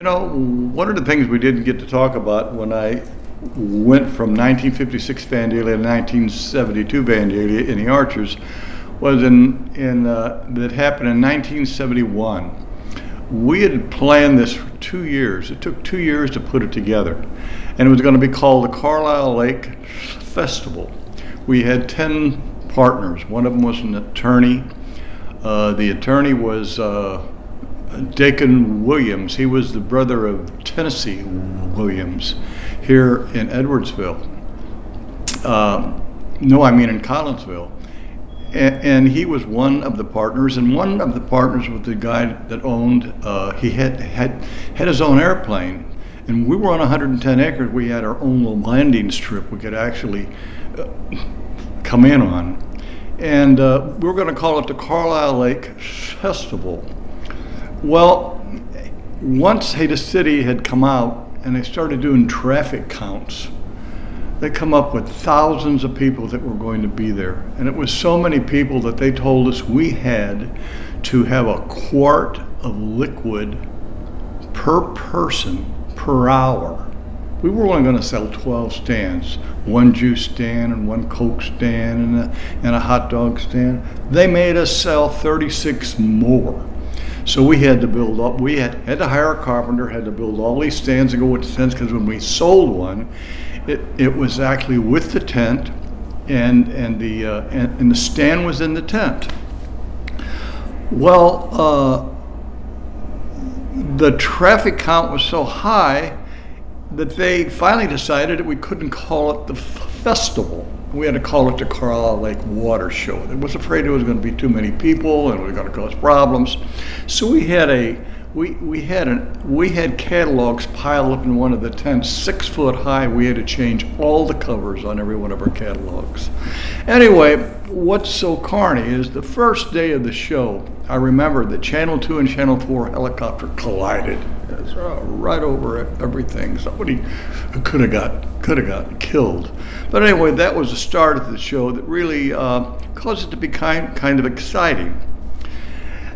You know, one of the things we didn't get to talk about when I went from 1956 Vandalia to 1972 Vandalia in the Archers was that happened in 1971. We had planned this for 2 years. It took 2 years to put it together. And it was going to be called the Carlyle Lake Festival. We had 10 partners. One of them was an attorney. The attorney was Dakin Williams. He was the brother of Tennessee Williams here in Edwardsville. In Collinsville. And he was one of the partners, and one of the partners was the guy that owned, he had his own airplane, and we were on 110 acres. We had our own little landing strip we could actually come in on. And we were going to call it the Carlyle Lake Festival. Well, once the city had come out and they started doing traffic counts, they come up with thousands of people that were going to be there. And it was so many people that they told us we had to have a quart of liquid per person per hour. We were only going to sell 12 stands, one juice stand and one Coke stand and a hot dog stand. They made us sell 36 more. So we had to build up, we had to hire a carpenter, had to build all these stands and go with the tents, because when we sold one, it was actually with the tent, and the stand was in the tent. Well, the traffic count was so high that they finally decided that we couldn't call it the festival. We had to call it the Carlyle Lake Water Show. They was afraid there was going to be too many people and it was going to cause problems. So we had catalogs piled up in one of the tents, 6 foot high. We had to change all the covers on every one of our catalogs. Anyway, what's so carny is the first day of the show, I remember that Channel 2 and Channel 4 helicopter collided. It was right over everything. Somebody could have got killed. But anyway, that was the start of the show that really caused it to be kind of exciting.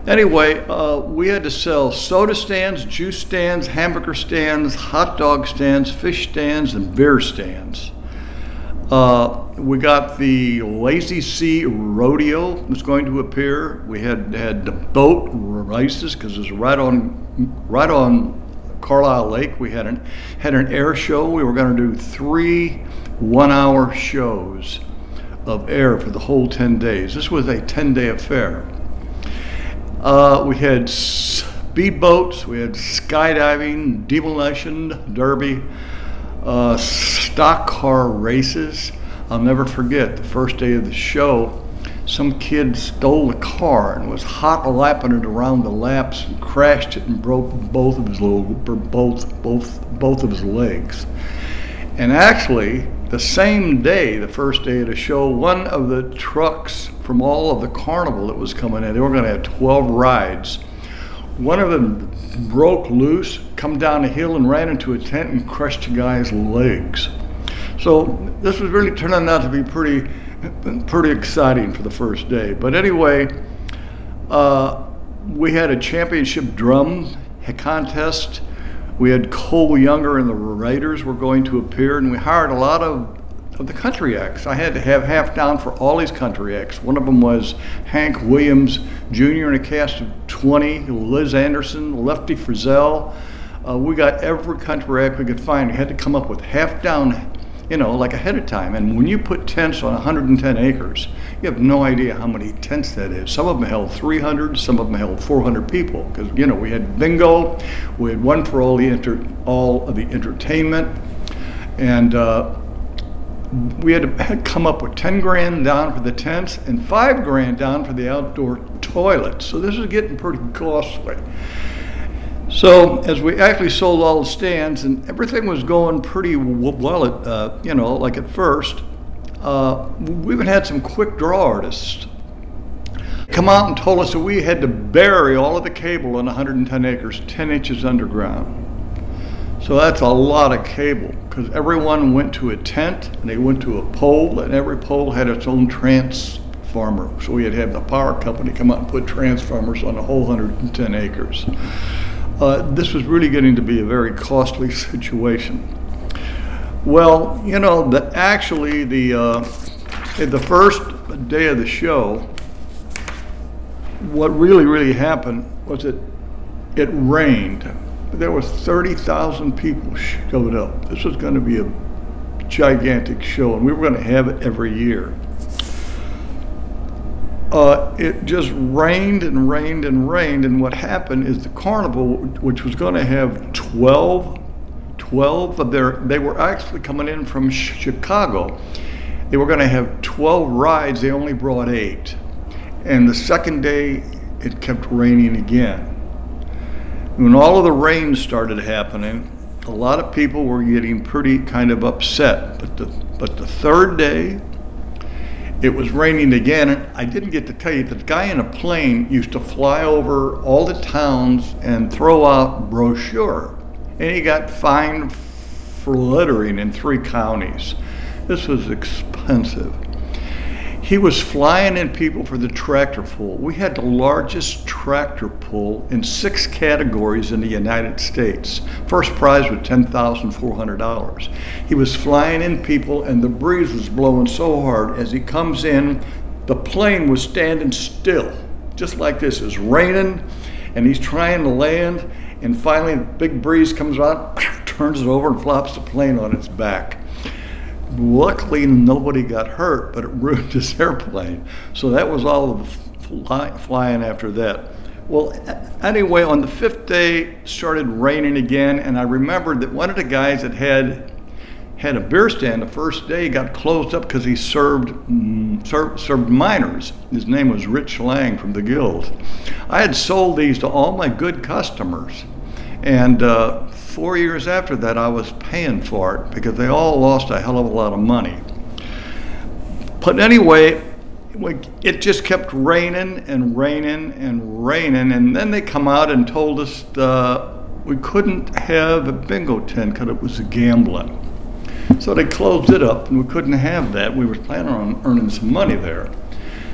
Anyway, we had to sell soda stands, juice stands, hamburger stands, hot dog stands, fish stands, and beer stands. We got the Lazy Sea Rodeo was going to appear. We had the boat races because it was right on Carlyle Lake. We had an air show. We were going to do 3 one-hour shows of air for the whole 10 days. This was a 10-day affair. We had speedboats, we had skydiving, demolition derby, stock car races. I'll never forget the first day of the show, some kid stole a car and was hot lapping it around the laps and crashed it and broke both of his legs. And actually, the same day, the first day of the show, one of the trucks from all of the carnival that was coming in, they were going to have 12 rides. One of them broke loose, come down a hill and ran into a tent and crushed a guy's legs. So this was really turning out to be pretty exciting for the first day. But anyway, we had a championship drum contest. We had Cole Younger and the Raiders were going to appear, and we hired a lot of the country acts. I had to have half down for all these country acts. One of them was Hank Williams Jr. in a cast of 20, Liz Anderson, Lefty Frizzell. We got every country act we could find. We had to come up with half down, like ahead of time. And when you put tents on 110 acres, you have no idea how many tents that is. Some of them held 300, some of them held 400 people. Because, we had bingo, we had one for all of the entertainment. And we had to come up with 10 grand down for the tents and 5 grand down for the outdoor toilets. So this is getting pretty costly. So as we actually sold all the stands and everything was going pretty well like at first, we even had some quick draw artists come out and told us that we had to bury all of the cable on 110 acres, 10 inches underground. So that's a lot of cable, because everyone went to a tent and they went to a pole, and every pole had its own transformer. So we had to have the power company come out and put transformers on the whole 110 acres. this was really getting to be a very costly situation. Well, you know, actually the first day of the show, what really happened was it rained. There was 30,000 people showed up. This was going to be a gigantic show, and we were going to have it every year. It just rained and rained and rained, and what happened is the carnival, which was going to have 12 of they were actually coming in from Chicago. They were going to have 12 rides, they only brought 8. And the second day, it kept raining again. When all of the rain started happening, a lot of people were getting pretty kind of upset. But the third day, it was raining again, and I didn't get to tell you, the guy in a plane used to fly over all the towns and throw out brochure. And he got fined for littering in 3 counties. This was expensive. He was flying in people for the tractor pull. We had the largest tractor pull in 6 categories in the United States. First prize was $10,400. He was flying in people, and the breeze was blowing so hard. As he comes in, the plane was standing still, just like this. It's raining, and he's trying to land, and finally the big breeze comes out, turns it over, and flops the plane on its back. Luckily, nobody got hurt, but it ruined his airplane. So that was all of the flying after that. Well, anyway, on the 5th day, it started raining again, and I remembered that one of the guys that had a beer stand the first day got closed up because he served minors. His name was Rich Lang from the Guild. I had sold these to all my good customers, and 4 years after that, I was paying for it because they all lost a hell of a lot of money. But anyway, it just kept raining and raining and raining, and then they come out and told us we couldn't have a bingo tent because it was gambling. So they closed it up, and we couldn't have that. We were planning on earning some money there.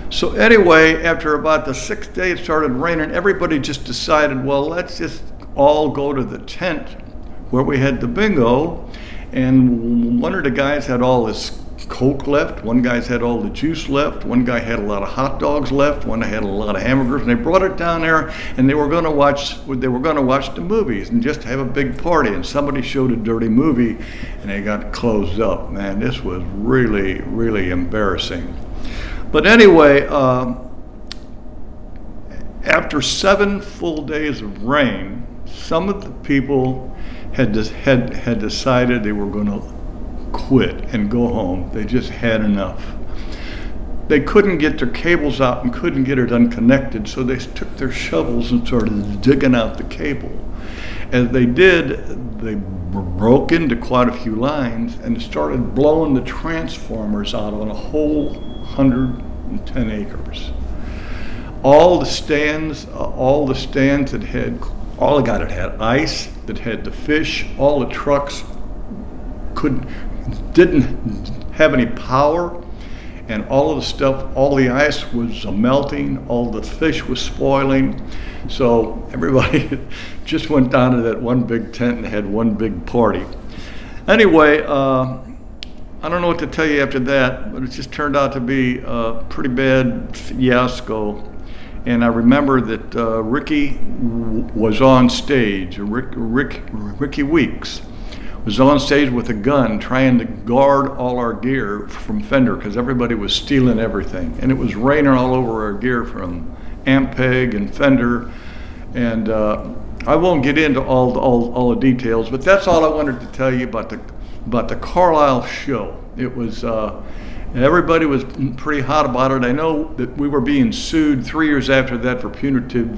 So anyway, after about the 6th day, it started raining. Everybody just decided, well, let's just all go to the tent where we had the bingo, and one of the guys had all his Coke left, one guy's had all the juice left, one guy had a lot of hot dogs left, one had a lot of hamburgers, and they brought it down there, and they were going to watch the movies and just have a big party. And somebody showed a dirty movie, and they got closed up. Man, this was really embarrassing. But anyway, after 7 full days of rain, some of the people had decided they were going to quit and go home. They just had enough. They couldn't get their cables out and couldn't get it unconnected, so they took their shovels and started digging out the cable. As they did, they broke into quite a few lines and started blowing the transformers out on a whole 110 acres. All the stands that had ice, that had the fish, all the trucks didn't have any power, and all of the stuff, all the ice was melting, all the fish was spoiling. So everybody just went down to that one big tent and had one big party. Anyway, I don't know what to tell you after that, but it just turned out to be a pretty bad fiasco. And I remember that Ricky was on stage, Ricky Weeks was on stage with a gun trying to guard all our gear from Fender because everybody was stealing everything. And it was raining all over our gear from Ampeg and Fender. And I won't get into all the details, but that's all I wanted to tell you about the Carlyle show. It was, everybody was pretty hot about it. I know that we were being sued 3 years after that for punitive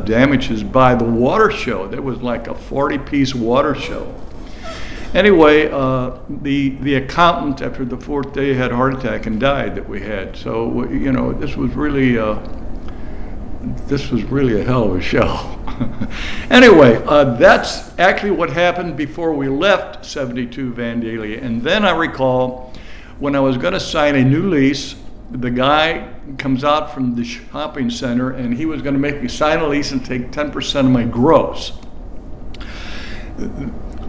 damages by the water show. That was like a 40-piece water show. Anyway, the accountant after the 4th day had a heart attack and died that we had. So, you know, this was really a hell of a show. Anyway, that's actually what happened before we left 72 Vandalia. And then I recall when I was going to sign a new lease, the guy comes out from the shopping center and he was going to make me sign a lease and take 10% of my gross.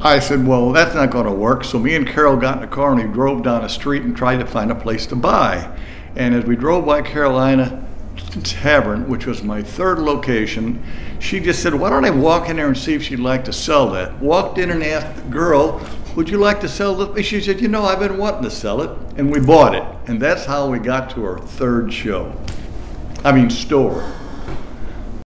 I said, well, that's not going to work. So me and Carol got in the car and we drove down the street and tried to find a place to buy. And as we drove by Carolina Tavern, which was my third location, she just said, why don't I walk in there and see if she'd like to sell that? Walked in and asked the girl, would you like to sell this? She said, you know, I've been wanting to sell it. And we bought it. And that's how we got to our third store.